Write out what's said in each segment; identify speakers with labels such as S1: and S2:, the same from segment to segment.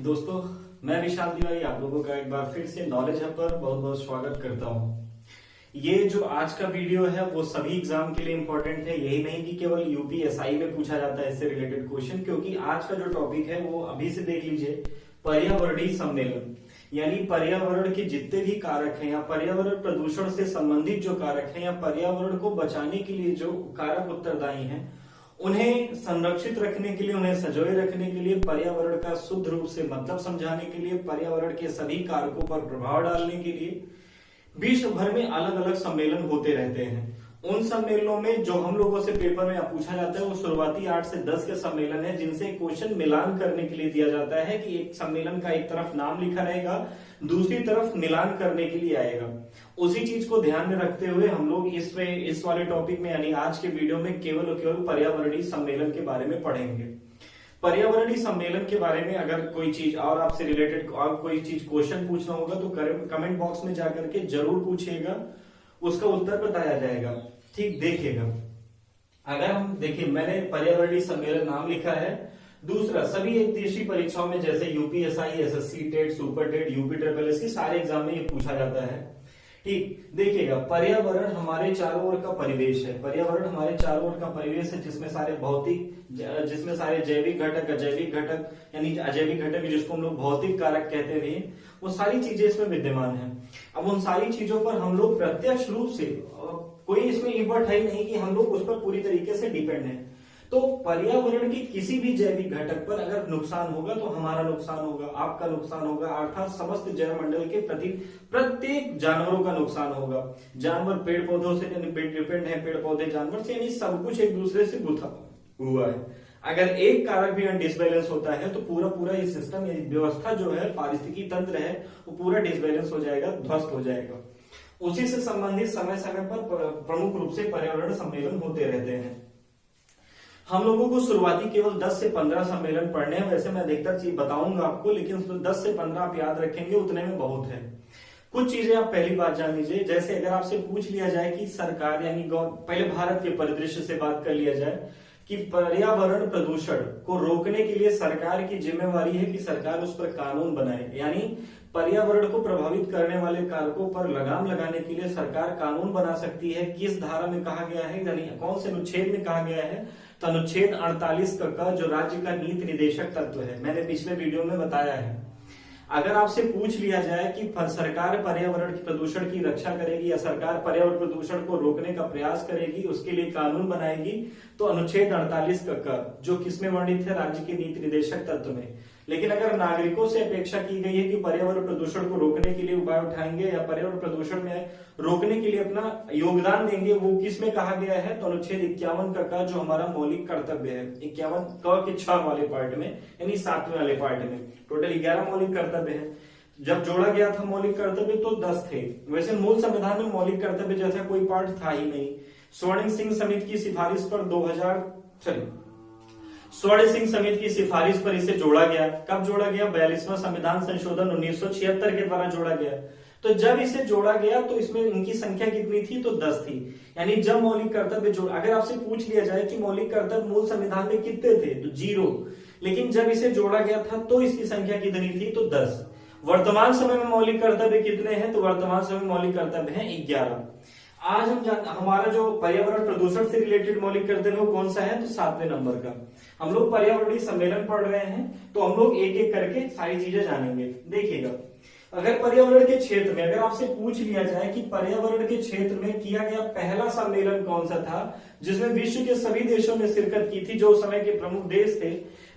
S1: दोस्तों, मैं विशाल तिवारी आप लोगों का एक बार फिर से नॉलेज हब पर बहुत बहुत स्वागत करता हूं। ये जो आज का वीडियो है वो सभी एग्जाम के लिए इंपॉर्टेंट है। यही नहीं कि केवल यूपीएसआई में पूछा जाता है इससे रिलेटेड क्वेश्चन, क्योंकि आज का जो टॉपिक है वो अभी से देख लीजिए, पर्यावरणीय सम्मेलन। यानी पर्यावरण के जितने भी कारक हैं या पर्यावरण प्रदूषण से संबंधित जो कारक हैं या पर्यावरण को बचाने के लिए जो कारक उत्तरदायी हैं, उन्हें संरक्षित रखने के लिए, उन्हें संजोए रखने के लिए, पर्यावरण का शुद्ध रूप से मतलब समझाने के लिए, पर्यावरण के सभी कारकों पर प्रभाव डालने के लिए विश्व भर में अलग अलग सम्मेलन होते रहते हैं। उन सम्मेलनों में जो हम लोगों से पेपर में पूछा जाता है वो शुरुआती 8 से 10 के सम्मेलन है, जिनसे क्वेश्चन मिलान करने के लिए दिया जाता है कि एक सम्मेलन का एक तरफ नाम लिखा रहेगा, दूसरी तरफ मिलान करने के लिए आएगा। उसी चीज को ध्यान में रखते हुए हम लोग इस वाले टॉपिक में यानी आज के वीडियो में केवल और केवल पर्यावरणीय सम्मेलन के बारे में पढ़ेंगे। पर्यावरणीय सम्मेलन के बारे में अगर कोई चीज और आपसे रिलेटेड और कोई चीज क्वेश्चन पूछना होगा तो कमेंट बॉक्स में जाकर के जरूर पूछिएगा, उसका उत्तर बताया जाएगा। ठीक, देखिएगा, अगर हम देखिए, मैंने पर्यावरणीय सम्मेलन नाम लिखा है। दूसरा, सभी एक देशी परीक्षाओं में जैसे UPSI, SSC, TET, super TET, UP triple S की सारे एग्जाम में ये पूछा जाता है। ठीक, देखिएगा, पर्यावरण हमारे चारों ओर का परिवेश है। पर्यावरण हमारे चारों ओर का परिवेश है, जिसमें सारे भौतिक, जिसमें सारे जैविक घटक, अजैविक घटक यानी अजैविक घटक जिसको हम लोग भौतिक कारक कहते हैं, वो सारी चीजें इसमें विद्यमान है। अब उन सारी चीजों पर हम लोग प्रत्यक्ष रूप से, कोई इसमें इम्पोर्ट है नहीं कि हम लोग उस पर पूरी तरीके से डिपेंड है। तो पर्यावरण के किसी भी जैविक घटक पर अगर नुकसान होगा तो हमारा नुकसान होगा, आपका नुकसान होगा, अर्थात समस्त जैव मंडल के प्रति प्रत्येक जानवरों का नुकसान होगा। जानवर पेड़ पौधों से डिपेंड है, पेड़ पौधे जानवर से, यानी सब कुछ एक दूसरे से गुथा हुआ है। अगर एक कारक भी डिसबैलेंस होता है तो पूरा पूरा ये सिस्टम, ये व्यवस्था जो है, पारिस्थितिकी तंत्र है, वो पूरा डिसबैलेंस हो जाएगा, ध्वस्त हो जाएगा। उसी से संबंधित समय समय पर प्रमुख रूप से पर्यावरण सम्मेलन होते रहते हैं। हम लोगों को शुरुआती केवल 10 से 15 सम्मेलन पढ़ने हैं। वैसे मैं अधिकतर चीज बताऊंगा आपको, लेकिन 10 से 15 आप याद रखेंगे, उतने में बहुत है। कुछ चीजें आप पहली बात जान लीजिए। जैसे अगर आपसे पूछ लिया जाए कि सरकार यानी पहले भारत के परिदृश्य से बात कर लिया जाए कि पर्यावरण प्रदूषण को रोकने के लिए सरकार की जिम्मेवारी है कि सरकार उस पर कानून बनाए, यानी पर्यावरण को प्रभावित करने वाले कारकों पर लगाम लगाने के लिए सरकार कानून बना सकती है। किस धारा में कहा गया है, यानी कौन से अनुच्छेद में कहा गया है? तो अनुच्छेद 48 का जो राज्य का नीति निदेशक तत्व है, मैंने पिछले वीडियो में बताया है। अगर आपसे पूछ लिया जाए कि सरकार पर्यावरण प्रदूषण की रक्षा करेगी या सरकार पर्यावरण प्रदूषण को रोकने का प्रयास करेगी, उसके लिए कानून बनाएगी, तो अनुच्छेद 48 का जो किसमें वर्णित है? राज्य के नीति निदेशक तत्व में। लेकिन अगर नागरिकों से अपेक्षा की गई है कि पर्यावरण प्रदूषण को रोकने के लिए उपाय उठाएंगे या पर्यावरण प्रदूषण में रोकने के लिए अपना योगदान देंगे, वो किसमें कहा गया है? तो अनुच्छेद 51 का जो हमारा मौलिक कर्तव्य है, 51 के 6 वाले पार्ट में, यानी 7वें वाले पार्ट में टोटल 11 मौलिक कर्तव्य है। जब जोड़ा गया था मौलिक कर्तव्य तो 10 थे। वैसे मूल संविधान में मौलिक कर्तव्य जैसा कोई पार्ट था ही नहीं। स्वर्ण सिंह समिति की सिफारिश पर स्वर्ण सिंह समिति की सिफारिश पर इसे जोड़ा गया। कब जोड़ा गया? 42वां संविधान संशोधन 1976 के द्वारा जोड़ा गया। तो जब इसे जोड़ा गया तो इसमें इनकी संख्या कितनी थी? तो 10 थी। यानी जब मौलिक कर्तव्य अगर आपसे पूछ लिया जाए कि मौलिक कर्तव्य मूल संविधान में कितने थे, तो 0। लेकिन जब इसे जोड़ा गया था तो इसकी संख्या कितनी थी? तो 10। वर्तमान समय में मौलिक कर्तव्य कितने हैं? तो वर्तमान समय में मौलिक कर्तव्य हैं 11। आज हमारा जो पर्यावरण प्रदूषण से रिलेटेड मौलिक कर्तव्य वो कौन सा है? तो 7वें नंबर का। हम लोग पर्यावरणीय सम्मेलन पढ़ रहे हैं तो हम लोग एक एक करके सारी चीजें जानेंगे। देखिएगा, अगर पर्यावरण के क्षेत्र में अगर आपसे पूछ लिया जाए कि पर्यावरण के क्षेत्र में किया गया पहला सम्मेलन कौन सा था जिसमें विश्व के सभी देशों ने शिरकत की थी, जो उस समय के प्रमुख देश थे,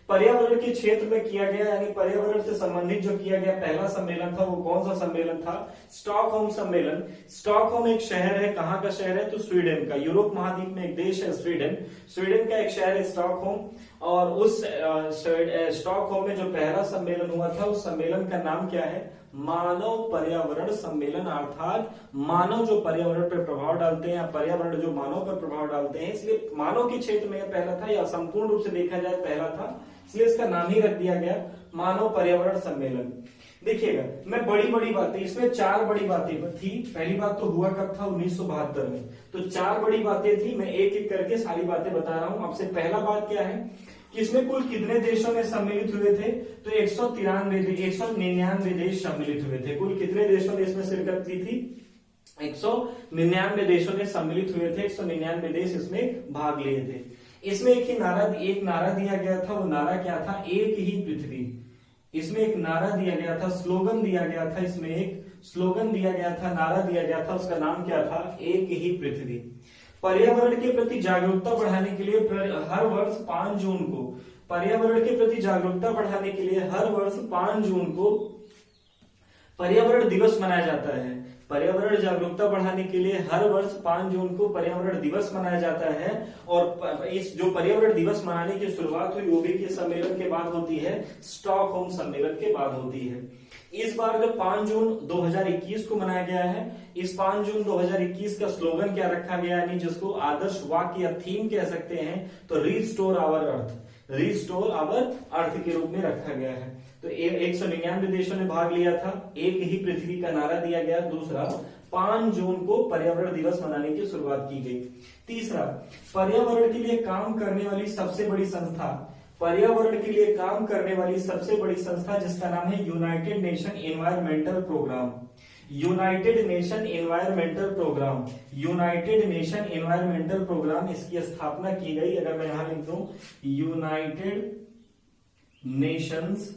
S1: पर्यावरण के क्षेत्र में किया गया यानी पर्यावरण से संबंधित जो किया गया पहला सम्मेलन था, वो कौन सा सम्मेलन था? स्टॉकहोम सम्मेलन। स्टॉकहोम एक शहर है। कहाँ का शहर है? तो स्वीडन का। यूरोप महाद्वीप में एक देश है स्वीडन। स्वीडन का एक शहर है स्टॉकहोम। और उस स्टॉकहोम में जो पहला सम्मेलन हुआ था, उस सम्मेलन का नाम क्या है? मानव पर्यावरण सम्मेलन। अर्थात मानव जो पर्यावरण पर प्रभाव डालते हैं या पर्यावरण जो मानव पर प्रभाव डालते हैं, इसलिए मानव के क्षेत्र में पहला था, या संपूर्ण रूप से देखा जाए पहला था, इसलिए इसका नाम ही रख दिया गया मानव पर्यावरण सम्मेलन। देखिएगा, मैं बड़ी बातें, इसमें 4 बड़ी बातें थी। पहली बात तो हुआ कब था? 1972 में। तो 4 बड़ी बातें थी। मैं एक एक करके सारी बातें बता रहा हूं आपसे। पहला बात क्या है किसमें कुल कितने देशों में सम्मिलित हुए थे? तो 199 देश सम्मिलित हुए थे। कुल कितने देशों ने इसमें शिरकत की थी? 199 देशों ने सम्मिलित हुए थे, 199 देश इसमें भाग लिए थे। इसमें एक नारा दिया गया था। वो नारा क्या था? एक ही पृथ्वी। इसमें एक नारा दिया गया था, स्लोगन दिया गया था, इसमें एक स्लोगन दिया गया था, नारा दिया गया था, उसका नाम क्या था? एक ही पृथ्वी। पर्यावरण के प्रति जागरूकता बढ़ाने के लिए हर वर्ष 5 जून को पर्यावरण के प्रति जागरूकता बढ़ाने के लिए हर वर्ष 5 जून को पर्यावरण दिवस मनाया जाता है। पर्यावरण जागरूकता बढ़ाने के लिए हर वर्ष 5 जून को पर्यावरण दिवस मनाया जाता है। और इस जो पर्यावरण दिवस मनाने की शुरुआत हुई वो भी किस सम्मेलन के बाद होती है? स्टॉकहोम सम्मेलन के बाद होती है। इस बार जब 5 जून 2021 को मनाया गया है, इस 5 जून 2021 का स्लोगन क्या रखा गया, यानी जिसको आदर्श वाक्य या थीम कह सकते हैं, तो restore our earth, restore our earth के रूप में रखा गया है। तो 199 देशों ने भाग लिया था, एक ही पृथ्वी का नारा दिया गया। दूसरा, 5 जून को पर्यावरण दिवस मनाने की शुरुआत की गई। तीसरा, पर्यावरण के लिए काम करने वाली सबसे बड़ी संस्था, पर्यावरण के लिए काम करने वाली सबसे बड़ी संस्था जिसका नाम है United Nation Environmental Programme. United Nation Environmental Programme, United Nation Environmental Programme, इसकी स्थापना की गई। अगर मैं यहां लिख दूं यूनाइटेड नेशंस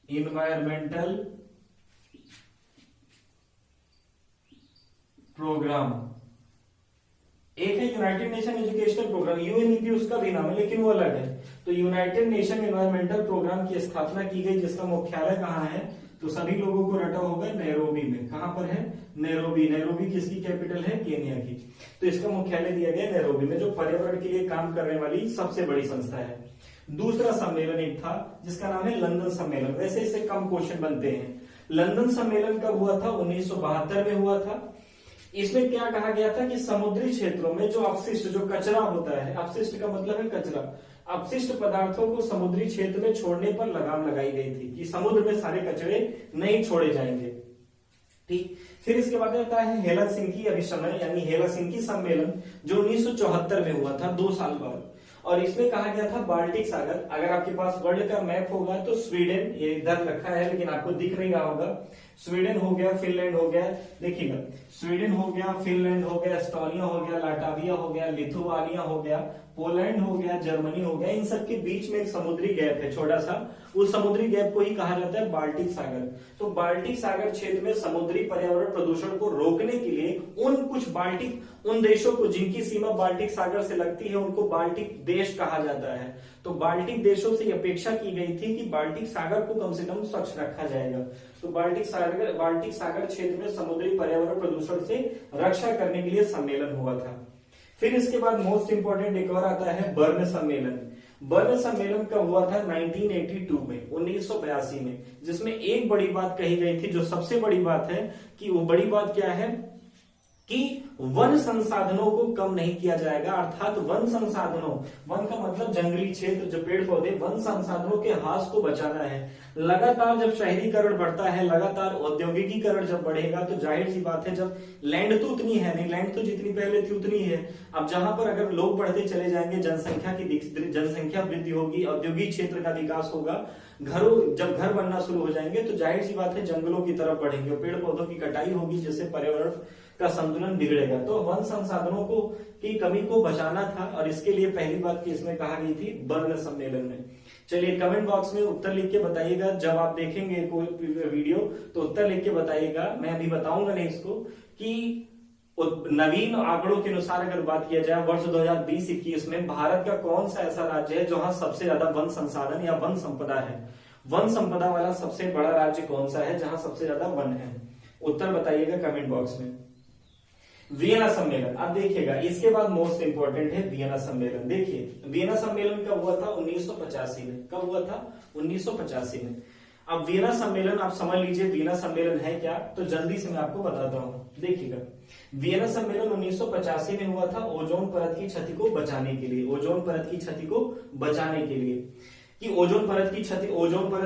S1: एनवायरमेंटल प्रोग्राम, एक है United Nation Educational Programme, UNEP उसका भी नाम है लेकिन वो अलग है। तो यूनाइटेड नेशन एनवायरमेंटल प्रोग्राम की स्थापना की गई, जिसका मुख्यालय कहाँ है? तो सभी लोगों को रटा होगा, नैरोबी में। कहां पर है? नैरोबी। नैरोबी किसकी कैपिटल है? केन्या की। तो इसका मुख्यालय दिया गया नैरोबी में, जो पर्यावरण के लिए काम करने वाली सबसे बड़ी संस्था है। दूसरा सम्मेलन एक था जिसका नाम है लंदन सम्मेलन। वैसे इससे कम क्वेश्चन बनते हैं। लंदन सम्मेलन कब हुआ था? 1972 में हुआ था। इसमें क्या कहा गया था कि समुद्री क्षेत्रों में जो अपशिष्ट, जो कचरा होता है, अपशिष्ट का मतलब है कचरा, अपशिष्ट पदार्थों को समुद्री क्षेत्र में छोड़ने पर लगाम लगाई गई थी कि समुद्र में सारे कचरे नहीं छोड़े जाएंगे। ठीक। फिर इसके बाद आता है हेलसिंकी अभिसमय यानी हेलसिंकी सम्मेलन, जो 1974 में हुआ था, 2 साल बाद। और इसमें कहा गया था बाल्टिक सागर। अगर आपके पास वर्ल्ड का मैप होगा तो स्वीडन, ये इधर रखा है लेकिन आपको दिख नहीं रहा होगा, स्वीडन हो गया, फिनलैंड हो गया, देखिएगा, स्वीडन हो गया, फिनलैंड हो गया, एस्टोनिया हो गया, लाटविया हो गया, लिथुआनिया हो गया, पोलैंड हो गया, जर्मनी हो गया। इन सब के बीच में एक समुद्री गैप है छोटा सा, उस समुद्री गैप को ही कहा जाता है बाल्टिक सागर। तो बाल्टिक सागर क्षेत्र में समुद्री पर्यावरण प्रदूषण को रोकने के लिए उन देशों को जिनकी सीमा बाल्टिक सागर से लगती है उनको बाल्टिक देश कहा जाता है। तो बाल्टिक देशों से अपेक्षा की गई थी कि बाल्टिक सागर को कम से कम स्वच्छ रखा जाएगा। तो बाल्टिक सागर क्षेत्र में समुद्री पर्यावरण प्रदूषण से रक्षा करने के लिए सम्मेलन हुआ था। फिर इसके बाद मोस्ट इंपोर्टेंट एक और आता है बर्न सम्मेलन। बर्न सम्मेलन कब हुआ था? 1982 में, 1982 में, जिसमें एक बड़ी बात कही गई थी, जो सबसे बड़ी बात है कि वो बड़ी बात क्या है कि वन संसाधनों को कम नहीं किया जाएगा। अर्थात वन संसाधनों, वन का मतलब जंगली क्षेत्र, जो पेड़ पौधे, वन संसाधनों के ह्रास को बचाना है। लगातार जब शहरीकरण बढ़ता है, लगातार औद्योगिकीकरण जब बढ़ेगा, तो जाहिर सी बात है, जब लैंड तो उतनी है नहीं, लैंड तो जितनी पहले थी उतनी है। अब जहां पर अगर लोग बढ़ते चले जाएंगे, जनसंख्या वृद्धि होगी, औद्योगिक क्षेत्र का विकास होगा, जब घर बनना शुरू हो जाएंगे, तो जाहिर सी बात है जंगलों की तरफ बढ़ेंगे, पेड़ पौधों की कटाई होगी, जिससे पर्यावरण का संतुलन बिगड़ेगा। तो वन संसाधनों की कमी को बचाना था, और इसके लिए पहली बात की इसमें कहा गई थी बर्न सम्मेलन में। चलिए कमेंट बॉक्स में उत्तर लिख के बताइएगा, जब आप देखेंगे कोई वीडियो तो उत्तर लिख के बताइएगा। मैं अभी बताऊंगा नहीं इसको, कि नवीन आंकड़ों के अनुसार अगर बात किया जाए वर्ष 2020-21 में भारत का कौन सा ऐसा राज्य है जहां सबसे ज्यादा वन संसाधन या वन संपदा है, वन संपदा वाला सबसे बड़ा राज्य कौन सा है जहां सबसे ज्यादा वन है? उत्तर बताइएगा कमेंट बॉक्स में। वियना सम्मेलन, अब देखिएगा इसके बाद मोस्ट इंपोर्टेंट है वियना सम्मेलन। देखिए वियना सम्मेलन कब हुआ था? 1985 में। कब हुआ था? 1985 में। अब वियना सम्मेलन आप समझ लीजिए वियना सम्मेलन है क्या, तो जल्दी से मैं आपको बताता हूं। देखिएगा वियना सम्मेलन 1985 में हुआ था ओजोन परत की क्षति को बचाने के लिए, ओजोन परत की क्षति को बचाने के लिए, कि ओजोन परत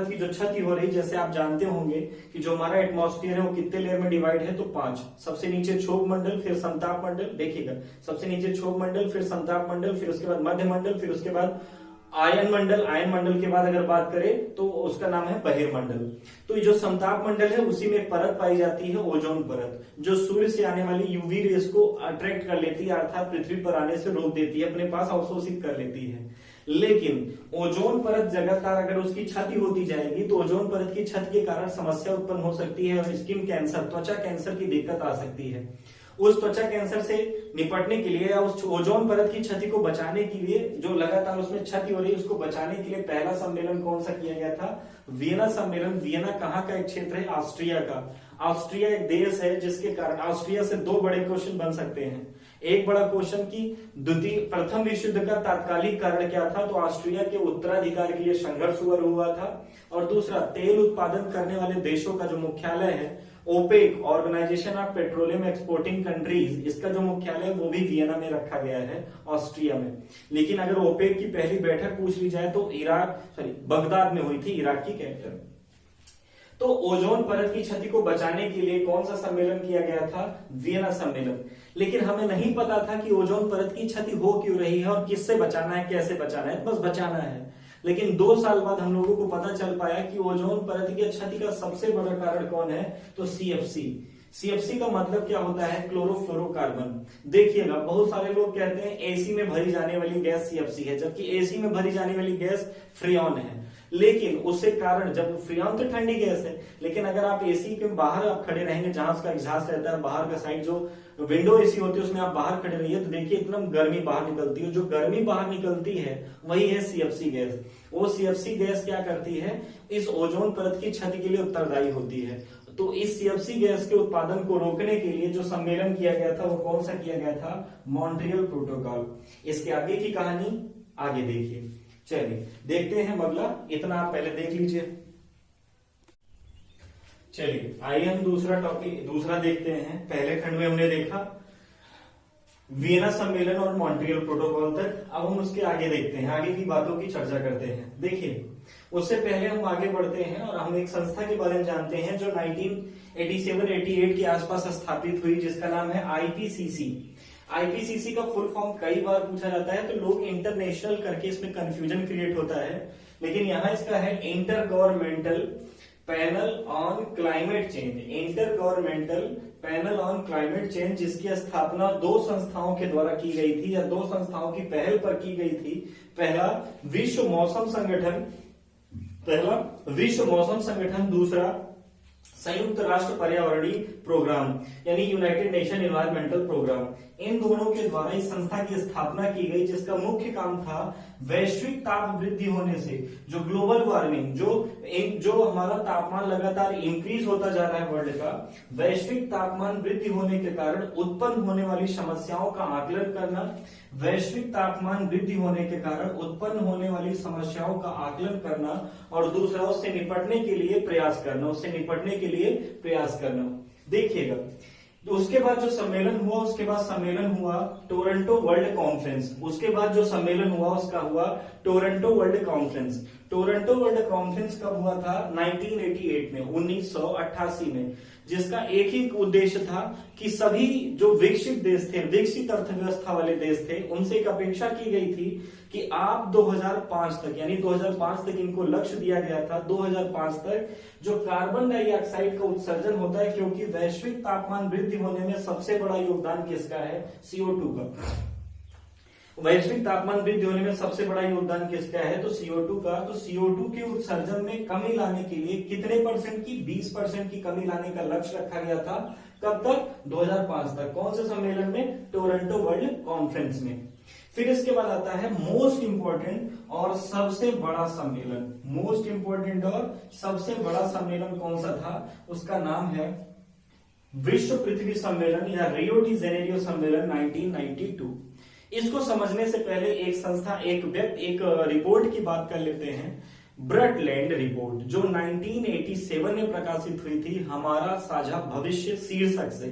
S1: की जो क्षति हो रही, जैसे आप जानते होंगे कि जो हमारा एटमॉस्फेयर है वो कितने लेयर में डिवाइड है? तो 5। सबसे नीचे क्षोभ मंडल, फिर संताप मंडल, देखिएगा सबसे नीचे क्षोभ मंडल, फिर संताप मंडल, फिर उसके बाद मध्य मंडल, फिर उसके बाद आयन मंडल के बाद अगर बात करें तो उसका नाम है बहिर्मंडल। तो ये जो समताप मंडल है उसी में परत पाई जाती है ओजोन परत, जो सूर्य से आने वाली यूवी रेस को अट्रैक्ट कर लेती है, अर्थात पृथ्वी पर आने से रोक देती है, अपने पास अवशोषित कर लेती है। लेकिन ओजोन परत लगातार अगर उसकी क्षति होती जाएगी तो ओजोन परत की क्षति के कारण समस्या उत्पन्न हो सकती है और स्किन कैंसर, त्वचा कैंसर की दिक्कत आ सकती है। उस त्वचा कैंसर से निपटने के लिए या उस ओजोन परत की क्षति को बचाने के लिए, जो लगातार उसमें क्षति हो रही है उसको बचाने के लिए पहला सम्मेलन कौन सा किया गया था? वियना सम्मेलन। वियना कहाँ का एक क्षेत्र है? ऑस्ट्रिया का। ऑस्ट्रिया एक देश है जिसके कारण ऑस्ट्रिया से दो बड़े क्वेश्चन बन सकते हैं। एक बड़ा क्वेश्चन की प्रथम विश्व युद्ध का तात्कालिक कारण क्या था, तो ऑस्ट्रिया के उत्तराधिकार के लिए संघर्ष हुआ था। और दूसरा, तेल उत्पादन करने वाले देशों का जो मुख्यालय है OPEC, Organisation of Petroleum Exporting Countries, इसका जो मुख्यालय है वो भी वियना में रखा गया है, ऑस्ट्रिया में। लेकिन अगर ओपेक की पहली बैठक पूछ ली जाए तो बगदाद में हुई थी, इराक की कैपिटल। तो ओजोन परत की क्षति को बचाने के लिए कौन सा सम्मेलन किया गया था? वियना सम्मेलन। लेकिन हमें नहीं पता था कि ओजोन परत की क्षति हो क्यों रही है और किससे बचाना है, कैसे बचाना है, बस बचाना है। लेकिन 2 साल बाद हम लोगों को पता चल पाया कि ओजोन परत की क्षति का सबसे बड़ा कारण कौन है, तो सीएफसी। सीएफसी का मतलब क्या होता है? क्लोरोफ्लोरोकार्बन। देखिएगा, बहुत सारे लोग कहते हैं एसी में भरी जाने वाली गैस सीएफसी है, जबकि एसी में भरी जाने वाली गैस फ्रियोन है। लेकिन उससे कारण, जब फ्रियोन तो ठंडी गैस है, लेकिन अगर आप एसी के बाहर आप खड़े रहेंगे, जहां उसका एग्जॉस्ट रहता है, बाहर का साइड जो विंडो एसी होती है उसमें आप बाहर खड़े रहिए तो देखिए एकदम गर्मी बाहर निकलती है। जो गर्मी बाहर निकलती है वही है सीएफसी गैस। वो सीएफसी गैस क्या करती है? इस ओजोन परत की क्षति के लिए उत्तरदायी होती है। तो इस सीएफसी गैस के उत्पादन को रोकने के लिए जो सम्मेलन किया गया था वो कौन सा किया गया था? Montreal protocol. इसके आगे की कहानी आगे देखिए। चलिए देखते हैं अगला, इतना आप पहले देख लीजिए। चलिए आइए हम दूसरा देखते हैं। पहले खंड में हमने देखा वियना सम्मेलन और मॉन्ट्रियल प्रोटोकॉल तक। अब हम उसके आगे देखते हैं, आगे की बातों की चर्चा करते हैं। देखिए, उससे पहले हम आगे बढ़ते हैं और हम एक संस्था के बारे में जानते हैं जो 1987-88 के आसपास स्थापित हुई, जिसका नाम है आईपीसीसी। आईपीसीसी का फुल फॉर्म कई बार पूछा जाता है तो लोग इंटरनेशनल करके इसमें कंफ्यूजन क्रिएट होता है, लेकिन यहां इसका है inter governmental panel on climate change. Inter governmental panel on climate change, जिसकी स्थापना 2 संस्थाओं के द्वारा की गई थी या 2 संस्थाओं की पहल पर की गई थी। पहला विश्व मौसम संगठन, दूसरा संयुक्त राष्ट्र पर्यावरणीय प्रोग्राम यानी यूनाइटेड नेशन एनवायरमेंटल प्रोग्राम। इन दोनों के द्वारा इस संस्था की स्थापना की गई, जिसका मुख्य काम था वैश्विक ताप वृद्धि होने से, जो ग्लोबल वार्मिंग, जो हमारा तापमान लगातार इंक्रीज होता जा रहा है वर्ल्ड का, वैश्विक तापमान वृद्धि होने के कारण उत्पन्न होने वाली समस्याओं का आकलन करना, वैश्विक तापमान वृद्धि होने के कारण उत्पन्न होने वाली समस्याओं का आकलन करना, और दूसरा उससे निपटने के लिए प्रयास करना। देखिएगा, तो उसके बाद जो सम्मेलन हुआ, टोरंटो वर्ल्ड कॉन्फ्रेंस। उसके बाद जो सम्मेलन हुआ उसका हुआ Toronto world conference. Toronto world conference कब हुआ था? 1988 में, 1988 में, जिसका एक ही उद्देश्य था कि सभी जो विकसित देश थे, विकसित अर्थव्यवस्था वाले देश थे, उनसे एक अपेक्षा की गई थी कि आप 2005 तक, यानी 2005 तक इनको लक्ष्य दिया गया था, 2005 तक जो कार्बन डाइऑक्साइड का उत्सर्जन होता है, क्योंकि वैश्विक तापमान वृद्धि होने में सबसे बड़ा योगदान किसका है? CO2 का। वैश्विक तापमान वृद्धि होने में सबसे बड़ा योगदान किसका है? तो CO2 का। तो CO2 के उत्सर्जन में कमी लाने के लिए कितने परसेंट की? 20% की कमी लाने का लक्ष्य रखा गया था। कब तक? 2005 तक। कौन से सम्मेलन में? टोरंटो वर्ल्ड कॉन्फ्रेंस में। फिर इसके बाद आता है मोस्ट इंपोर्टेंट और सबसे बड़ा सम्मेलन। मोस्ट इंपोर्टेंट और सबसे बड़ा सम्मेलन कौन सा था? उसका नाम है विश्व पृथ्वी सम्मेलन या रियो डी जेनेरियो सम्मेलन 1992। इसको समझने से पहले एक रिपोर्ट की बात कर लेते हैं। ब्रटलैंड रिपोर्ट, जो 1987 में प्रकाशित हुई थी, हमारा साझा भविष्य शीर्षक से।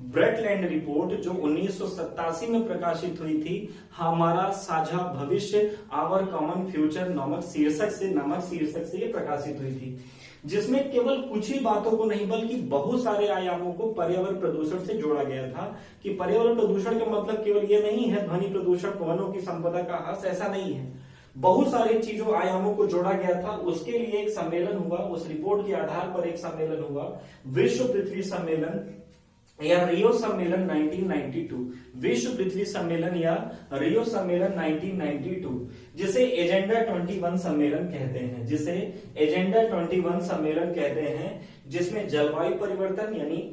S1: ब्रटलैंड रिपोर्ट जो 1987 में प्रकाशित हुई थी, हमारा साझा भविष्य, आवर कॉमन फ्यूचर नामक शीर्षक से ये प्रकाशित हुई थी, जिसमें केवल कुछ ही बातों को नहीं बल्कि बहुत सारे आयामों को पर्यावरण प्रदूषण से जोड़ा गया था। कि पर्यावरण प्रदूषण का मतलब केवल ये नहीं है ध्वनि प्रदूषण, वनों की संपदा का ह्रास, ऐसा नहीं है। बहुत सारी चीजों आयामों को जोड़ा गया था, उसके लिए एक सम्मेलन हुआ, उस रिपोर्ट के आधार पर एक सम्मेलन हुआ, विश्व पृथ्वी सम्मेलन या रियो सम्मेलन 1992, विश्व पृथ्वी सम्मेलन या रियो सम्मेलन 1992, जिसे एजेंडा 21 सम्मेलन कहते हैं, जिसे एजेंडा 21 सम्मेलन कहते हैं, जिसमें जलवायु परिवर्तन यानी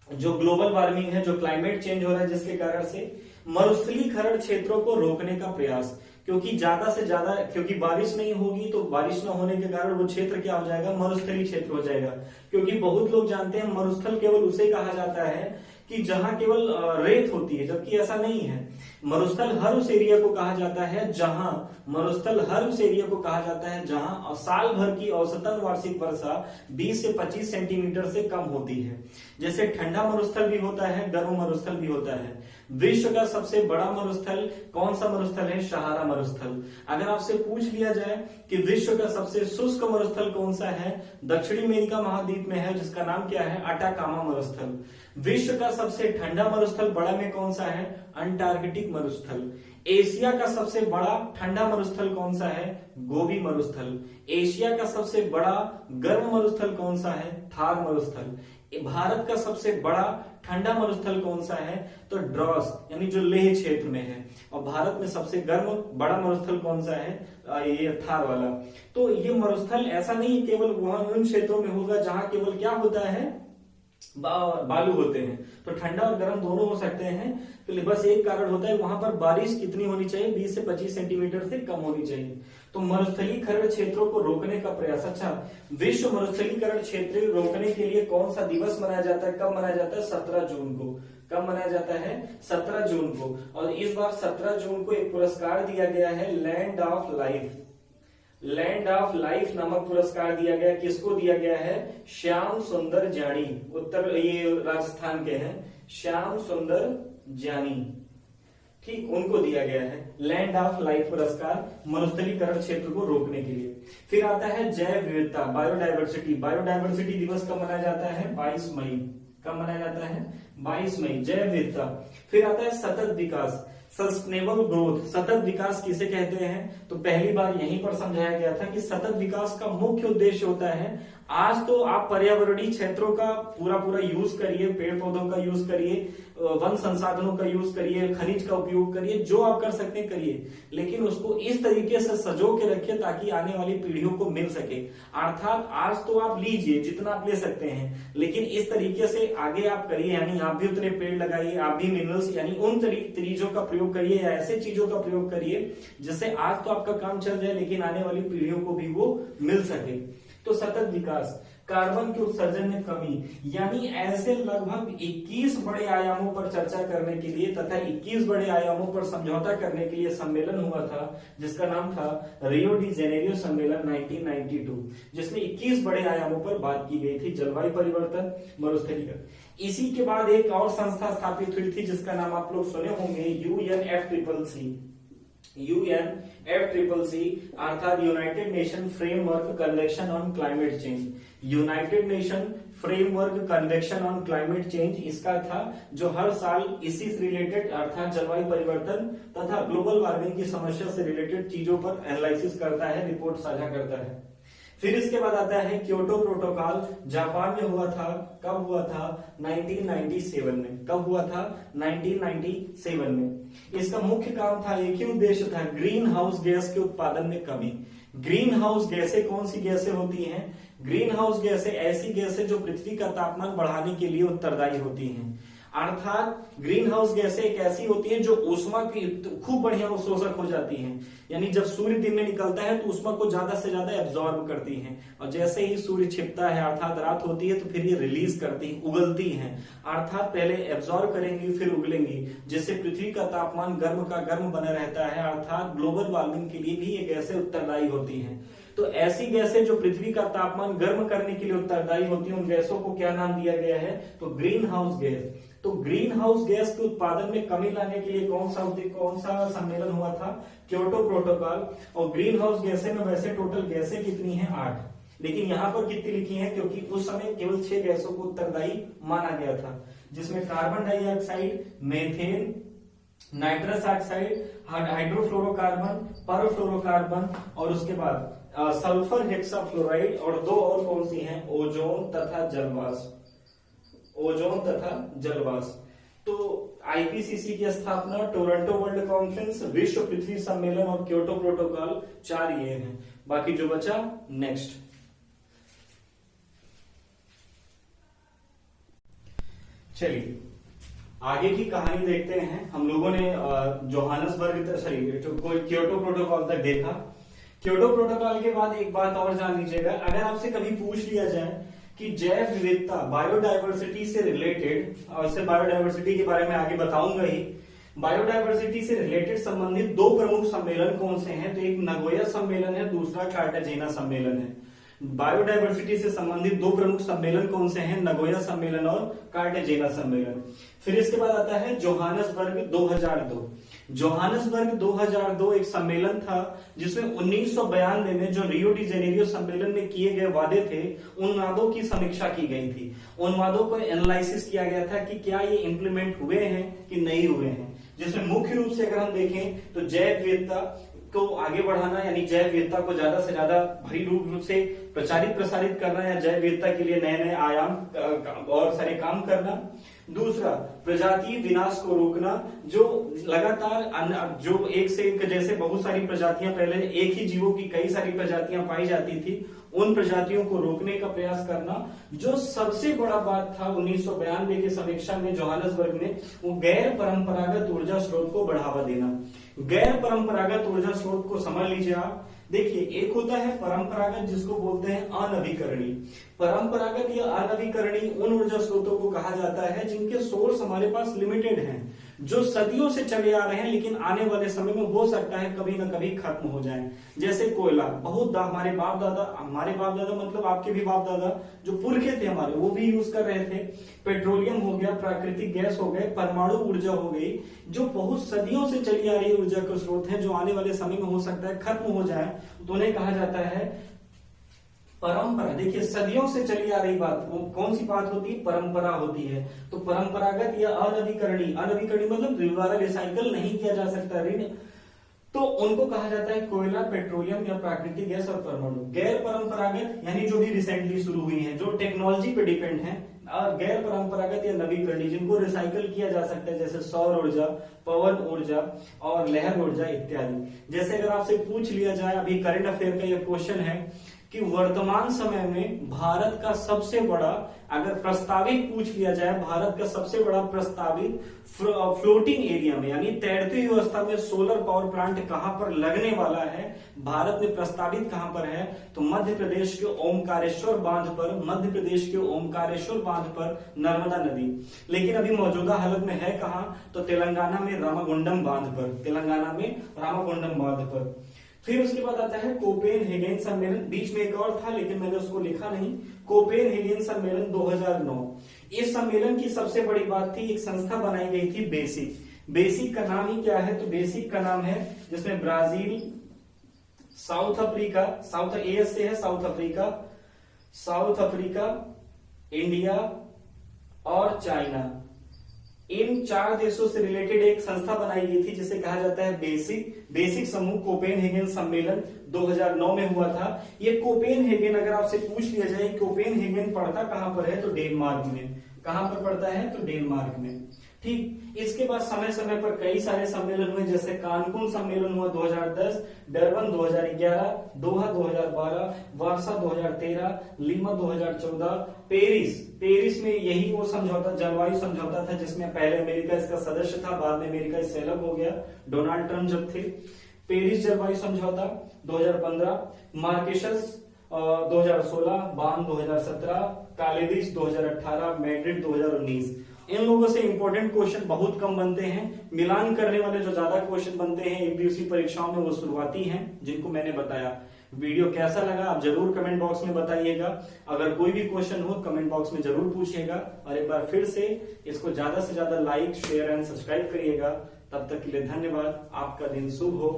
S1: जो ग्लोबल वार्मिंग है, जो क्लाइमेट चेंज हो रहा है जिसके कारण से, मरुस्थलीकरण क्षेत्रों को रोकने का प्रयास, क्योंकि ज्यादा से ज्यादा, क्योंकि बारिश नहीं होगी तो बारिश न होने के कारण वो क्षेत्र क्या हो जाएगा, मरुस्थलीय क्षेत्र हो जाएगा। क्योंकि बहुत लोग जानते हैं मरुस्थल केवल उसे कहा जाता है कि जहां केवल रेत होती है, जबकि ऐसा नहीं है। मरुस्थल हर उस एरिया को कहा जाता है जहां, मरुस्थल हर उस एरिया को कहा जाता है जहां साल भर की औसतन वार्षिक वर्षा 20 से 25 सेंटीमीटर से कम होती है। जैसे ठंडा मरुस्थल भी होता है, गर्म मरुस्थल भी होता है। विश्व का सबसे बड़ा मरुस्थल कौन सा मरुस्थल है, सहारा मरुस्थल। अगर आपसे पूछ लिया जाए कि विश्व का सबसे शुष्क मरुस्थल कौन सा है, दक्षिणी अमेरिका महाद्वीप में है, जिसका नाम क्या है, अटाकामा मरुस्थल। विश्व का सबसे ठंडा मरुस्थल बड़ा में कौन सा है, अंटार्कटिक मरुस्थल। एशिया का सबसे बड़ा ठंडा मरुस्थल कौन सा है, गोबी मरुस्थल। एशिया का सबसे बड़ा गर्म मरुस्थल कौन सा है, थार मरुस्थल। भारत का सबसे बड़ा ठंडा मरुस्थल कौन सा है, तो ड्रॉस यानी जो लेह क्षेत्र में है। और भारत में सबसे गर्म बड़ा मरुस्थल कौन सा है, ये थार वाला। तो ये मरुस्थल ऐसा नहीं केवल वहां उन क्षेत्रों में होगा जहां केवल क्या होता है, बालू होते हैं। तो ठंडा और गर्म दोनों हो सकते हैं, तो बस एक कारण होता है वहां पर बारिश कितनी होनी चाहिए, 20 से 25 सेंटीमीटर से कम होनी चाहिए। तो मरुस्थलीकरण क्षेत्रों को रोकने का प्रयास। अच्छा, विश्व मरुस्थलीकरण क्षेत्र रोकने के लिए कौन सा दिवस मनाया जाता है, कब मनाया जाता है, 17 जून को। कब मनाया जाता है, 17 जून को। और इस बार 17 जून को एक पुरस्कार दिया गया है, land of life. Land of life नामक पुरस्कार दिया गया, किसको दिया गया है, श्याम सुंदर जानी, उत्तर ये राजस्थान के हैं, श्याम सुंदर जानी, ठीक, उनको दिया गया है लैंड ऑफ लाइफ पुरस्कार मरुस्थलीकरण क्षेत्र को रोकने के लिए। फिर आता है जैव विविधता, बायोडायवर्सिटी। बायोडायवर्सिटी दिवस कब मनाया जाता है, 22 मई। कब मनाया जाता है, 22 मई, जैव विविधता। फिर आता है सतत विकास, सस्टेनेबल ग्रोथ। सतत विकास किसे कहते हैं, तो पहली बार यहीं पर समझाया गया था कि सतत विकास का मुख्य उद्देश्य होता है, आज तो आप पर्यावरणीय क्षेत्रों का पूरा यूज करिए, पेड़ पौधों का यूज करिए, वन संसाधनों का यूज करिए, खनिज का उपयोग करिए, जो आप कर सकते हैं करिए, लेकिन उसको इस तरीके से सजो के रखिए ताकि आने वाली पीढ़ियों को मिल सके। अर्थात आज तो आप लीजिए जितना आप ले सकते हैं, लेकिन इस तरीके से आगे आप करिए, यानी आप भी उतने पेड़ लगाइए, आप भी मिनरल्स यानी उन चीजों का प्रयोग करिए या ऐसे चीजों का प्रयोग करिए जिससे आज तो आपका काम चल जाए लेकिन आने वाली पीढ़ियों को भी वो मिल सके। तो सतत विकास, कार्बन के उत्सर्जन में कमी, यानी ऐसे लगभग 21 बड़े आयामों पर चर्चा करने के लिए तथा 21 बड़े आयामों पर समझौता करने के लिए सम्मेलन हुआ था जिसका नाम था रियो डी जेनेरियो सम्मेलन 1992, जिसमें 21 बड़े आयामों पर बात की गई थी, जलवायु परिवर्तन, मरुस्थलीकरण। इसी के बाद एक और संस्था स्थापित हुई थी जिसका नाम आप लोग सुने होंगे, UNFCCC। UNFCCC अर्थात United nation framework convention on climate change. United nation framework convention on climate change इसका था, जो हर साल इसी से रिलेटेड अर्थात जलवायु परिवर्तन तथा ग्लोबल वार्मिंग की समस्या से रिलेटेड चीजों पर एनालिसिस करता है, रिपोर्ट साझा करता है। फिर इसके बाद आता है क्योटो प्रोटोकॉल, जापान में हुआ था। कब हुआ था, 1997 में। कब हुआ था, 1997 में। इसका मुख्य काम था, एक ही उद्देश्य था, ग्रीन हाउस गैस के उत्पादन में कमी। ग्रीन हाउस गैसें कौन सी गैसें होती हैं, ग्रीन हाउस गैसें ऐसी गैसें जो पृथ्वी का तापमान बढ़ाने के लिए उत्तरदायी होती हैं। अर्थात ग्रीन हाउस गैसें एक ऐसी होती हैं जो ऊष्मा की खूब बढ़िया शोषक हो जाती हैं, यानी जब सूर्य दिन में निकलता है तो ऊष्मा को ज्यादा से ज्यादा एब्जॉर्ब करती हैं, और जैसे ही सूर्य छिपता है अर्थात रात होती है तो फिर ये रिलीज करती हैं, उगलती हैं। अर्थात पहले एब्जॉर्ब करेंगी फिर उगलेंगी, जिससे पृथ्वी का तापमान गर्म का गर्म बना रहता है। अर्थात ग्लोबल वार्मिंग के लिए भी ये गैसें उत्तरदायी होती हैं। तो ऐसी गैसें जो पृथ्वी का तापमान गर्म करने के लिए उत्तरदायी होती हैं, उन गैसों को क्या नाम दिया गया है, तो ग्रीन हाउस गैस। तो ग्रीन हाउस गैस के उत्पादन में कमी लाने के लिए कौन सा सम्मेलन हुआ था, क्योटो प्रोटोकॉल। और ग्रीन हाउस गैसें में वैसे टोटल गैसें कितनी हैं, 8, लेकिन यहां पर कितनी लिखी हैं, क्योंकि उस समय केवल 6 गैसों को उत्तरदायी माना गया था, जिसमें carbon dioxide, methane, nitrous oxide, hydrofluorocarbon, perfluorocarbon और उसके बाद सल्फर हेक्साफ्लोराइड और दो और कौन सी हैं, ओजोन तथा जलवाष्प। ओजोन तथा जलवाष्प। तो आईपीसीसी की स्थापना, टोरंटो वर्ल्ड कॉन्फ्रेंस, विश्व पृथ्वी सम्मेलन और क्योटो प्रोटोकॉल, 4 ये हैं। बाकी जो बचा नेक्स्ट। चलिए आगे की कहानी देखते हैं। हम लोगों ने क्योटो प्रोटोकॉल तक देखा। क्योटो प्रोटोकॉल के बाद एक बात और जान लीजिएगा, अगर आपसे कभी पूछ लिया जाए कि जैव विविधता बायोडायवर्सिटी से रिलेटेड, और इससे बायोडायवर्सिटी के बारे में आगे बताऊंगा ही, बायोडायवर्सिटी से रिलेटेड संबंधित 2 प्रमुख सम्मेलन कौन से हैं, तो एक नगोया सम्मेलन है, दूसरा कार्टाजेना सम्मेलन है। बायोडायवर्सिटी से संबंधित 2 प्रमुख सम्मेलन कौन से हैं, नगोया सम्मेलन और कार्टाजेना सम्मेलन। फिर इसके बाद आता है जोहानसबर्ग 2002। जोहानसबर्ग 2002 एक सम्मेलन था जिसमें 1992 में जो रियो डी जेनेरियो सम्मेलन में किए गए वादे थे, उन वादों की समीक्षा की गई थी। उन वादों को एनालिसिस किया गया था कि क्या ये इंप्लीमेंट हुए हैं कि नहीं हुए हैं, जिसमें मुख्य रूप से अगर हम देखें तो जैव विविधता को आगे बढ़ाना, यानी जैव विविधता को ज्यादा से ज्यादा भरी रूप से प्रचारित प्रसारित करना, या जैव विविधता के लिए नए नए आयाम और सारे काम करना। दूसरा, प्रजाति विनाश को रोकना, जो लगातार जो एक से एक जैसे बहुत सारी प्रजातियां, पहले एक ही जीवों की कई सारी प्रजातियां पाई जाती थी, उन प्रजातियों को रोकने का प्रयास करना। जो सबसे बड़ा बात था 1992 के समीक्षा में जोहानसबर्ग में, वो गैर परंपरागत ऊर्जा स्रोत को बढ़ावा देना। गैर परंपरागत ऊर्जा स्रोत को समझ लीजिए आप। देखिए, एक होता है परंपरागत, जिसको बोलते हैं अनवीकरणीय। परंपरागत या अनवीकरणीय उन ऊर्जा स्रोतों को कहा जाता है जिनके सोर्स हमारे पास लिमिटेड हैं, जो सदियों से चले आ रहे हैं, लेकिन आने वाले समय में हो सकता है कभी ना कभी खत्म हो जाएं। जैसे कोयला, बहुत हमारे बाप दादा मतलब आपके भी बाप दादा, जो पुरखे थे हमारे, वो भी यूज कर रहे थे। पेट्रोलियम हो गया, प्राकृतिक गैस हो गए, परमाणु ऊर्जा हो गई, जो बहुत सदियों से चली आ रही ऊर्जा के स्रोत है, जो आने वाले समय में हो सकता है खत्म हो जाए, तो उन्हें कहा जाता है परंपरा। देखिए, सदियों से चली आ रही बात, वो कौन सी बात होती है, परंपरा होती है। तो परंपरागत या अनवीकरणीय, अनवीकरणीय मतलब दोबारा रिसाइकल नहीं किया जा सकता ऋण, तो उनको कहा जाता है कोयला, पेट्रोलियम या प्राकृतिक गैस और परमाणु। गैर परंपरागत यानी जो भी रिसेंटली शुरू हुई है, जो टेक्नोलॉजी पे डिपेंड है, और गैर परंपरागत या नवीकरणीय जिनको रिसाइकल किया जा सकता है, जैसे सौर ऊर्जा, पवन ऊर्जा और लहर ऊर्जा इत्यादि। जैसे अगर आपसे पूछ लिया जाए, अभी करंट अफेयर का यह क्वेश्चन है कि वर्तमान समय में भारत का सबसे बड़ा, अगर प्रस्तावित पूछ लिया जाए, भारत का सबसे बड़ा प्रस्तावित फ्लोटिंग एरिया में यानी तैरती व्यवस्था में सोलर पावर प्लांट कहां पर लगने वाला है, भारत में प्रस्तावित कहां पर है, तो मध्य प्रदेश के ओमकारेश्वर बांध पर, मध्य प्रदेश के ओमकारेश्वर बांध पर, नर्मदा नदी। लेकिन अभी मौजूदा हालत में है कहां, तो तेलंगाना में रामागुंडम बांध पर, तेलंगाना में रामागुंडम बांध पर। फिर उसके बाद आता है कोपेनहेगन सम्मेलन, बीच में एक और था लेकिन मैंने उसको लिखा नहीं, कोपेनहेगन सम्मेलन 2009। इस सम्मेलन की सबसे बड़ी बात थी, एक संस्था बनाई गई थी बेसिक। बेसिक का नाम ही क्या है, तो बेसिक का नाम है जिसमें Brazil, south Africa, south as से है south Africa, south Africa, India और चाइना, इन 4 देशों से रिलेटेड एक संस्था बनाई गई थी जिसे कहा जाता है बेसिक। बेसिक समूह कोपेनहेगन सम्मेलन 2009 में हुआ था। ये कोपेनहेगन, अगर आपसे पूछ लिया जाए कोपेनहेगन पड़ता कहां पर है, तो डेनमार्क में। कहां पर पड़ता है, तो डेनमार्क में। ठीक, इसके बाद समय समय पर कई सारे सम्मेलन हुए, जैसे कानकुन सम्मेलन हुआ 2010, डरबन 2011, दोहा 2012, वार्सा 2013, लीमा 2014, पेरिस में यही वो समझौता, जलवायु समझौता था, जिसमें पहले अमेरिका इसका सदस्य था, बाद में अमेरिका इससे अलग हो गया, डोनाल्ड ट्रंप जब थे। पेरिस जलवायु समझौता 2015, मार्केशस 2016, बान 2017, कालेदिस 2018, मैड्रिड 2019। इन लोगों से इंपॉर्टेंट क्वेश्चन बहुत कम बनते हैं, मिलान करने वाले जो ज्यादा क्वेश्चन बनते हैं एक दिवसीय परीक्षाओं में, वो शुरुआती हैं जिनको मैंने बताया। वीडियो कैसा लगा आप जरूर कमेंट बॉक्स में बताइएगा। अगर कोई भी क्वेश्चन हो कमेंट बॉक्स में जरूर पूछिएगा, और एक बार फिर से इसको ज्यादा से ज्यादा लाइक, शेयर एंड सब्सक्राइब करिएगा। तब तक के लिए धन्यवाद। आपका दिन शुभ हो।